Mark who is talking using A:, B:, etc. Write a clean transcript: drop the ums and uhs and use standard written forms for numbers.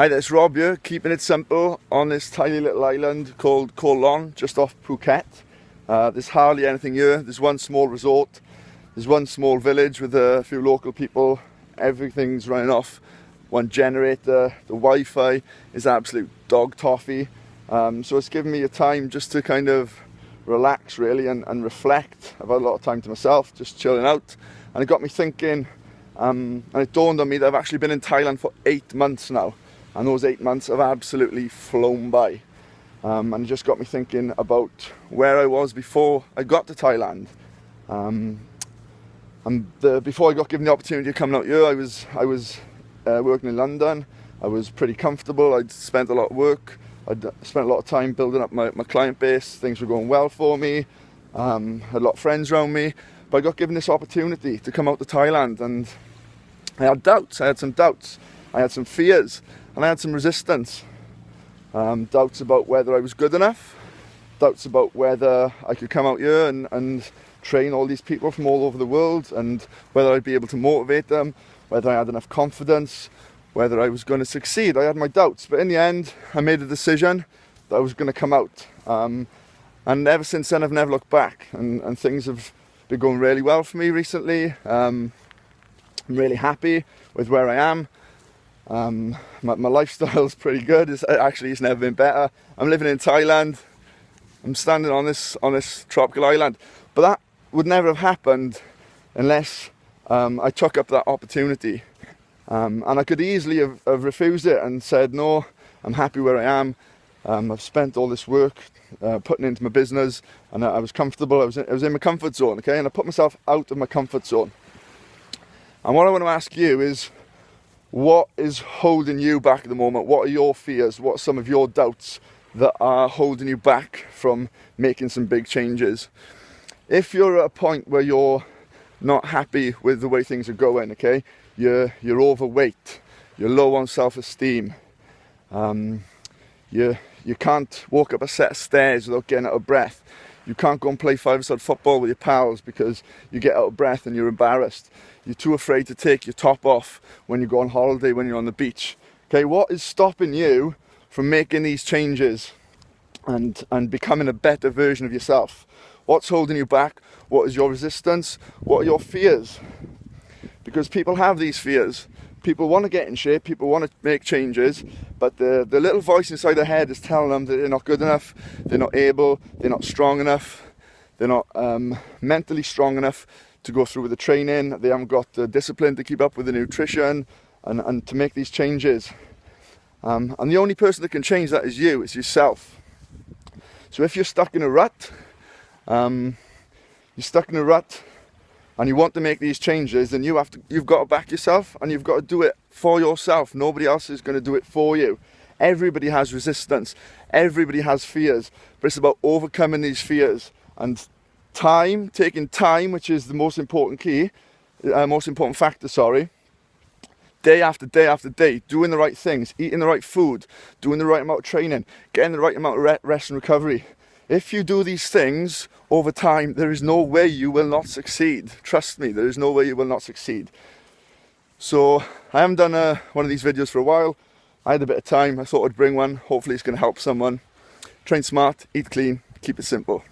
A: Hi there, it's Rob here, keeping it simple on this tiny little island called Koh Long, just off Phuket. There's hardly anything here. There's one small resort, there's one small village with a few local people. Everything's running off one generator. The Wi-Fi is absolute dog toffee. So it's given me a time just to kind of relax really and reflect. I've had a lot of time to myself, just chilling out. And it got me thinking, and it dawned on me that I've actually been in Thailand for 8 months now. And those 8 months have absolutely flown by. And it just got me thinking about where I was before I got to Thailand. Before I got given the opportunity of coming out here, I was working in London. I was pretty comfortable. I'd spent a lot of work. I'd spent a lot of time building up my client base. Things were going well for me. Had a lot of friends around me. But I got given this opportunity to come out to Thailand, and I had doubts. I had some doubts. I had some fears. And I had some resistance, doubts about whether I was good enough, doubts about whether I could come out here and train all these people from all over the world, and whether I'd be able to motivate them, whether I had enough confidence, whether I was going to succeed. I had my doubts, but in the end I made a decision that I was going to come out, and ever since then I've never looked back, and things have been going really well for me recently. I'm really happy with where I am. My lifestyle's pretty good. It's never been better. I'm living in Thailand. I'm standing on this tropical island. But that would never have happened unless I took up that opportunity. And I could easily have refused it and said, no, I'm happy where I am. I've spent all this work putting into my business, and I was comfortable. I was in my comfort zone, okay? And I put myself out of my comfort zone. And what I want to ask you is, what is holding you back at the moment? What are your fears? What are some of your doubts that are holding you back from making some big changes? If you're at a point where you're not happy with the way things are going, okay, you're overweight, you're low on self-esteem, you can't walk up a set of stairs without getting out of breath, you can't go and play five-a-side football with your pals because you get out of breath and you're embarrassed. You're too afraid to take your top off when you go on holiday, when you're on the beach. Okay, what is stopping you from making these changes and becoming a better version of yourself? What's holding you back? What is your resistance? What are your fears? Because people have these fears. People want to get in shape, people want to make changes, but the little voice inside their head is telling them that they're not good enough, they're not able, they're not strong enough, they're not mentally strong enough to go through with the training, they haven't got the discipline to keep up with the nutrition and to make these changes. And the only person that can change that is you, it's yourself. So if you're stuck in a rut, and you want to make these changes, then you've got to back yourself, and you've got to do it for yourself. Nobody else is going to do it for you. Everybody has resistance, everybody has fears, but it's about overcoming these fears. And taking time, which is the most important factor, day after day after day, doing the right things, eating the right food, doing the right amount of training, getting the right amount of rest and recovery. If you do these things over time, there is no way you will not succeed. Trust me, there is no way you will not succeed. So I haven't done one of these videos for a while. I had a bit of time, I thought I'd bring one. Hopefully it's going to help someone. Train smart, eat clean, keep it simple.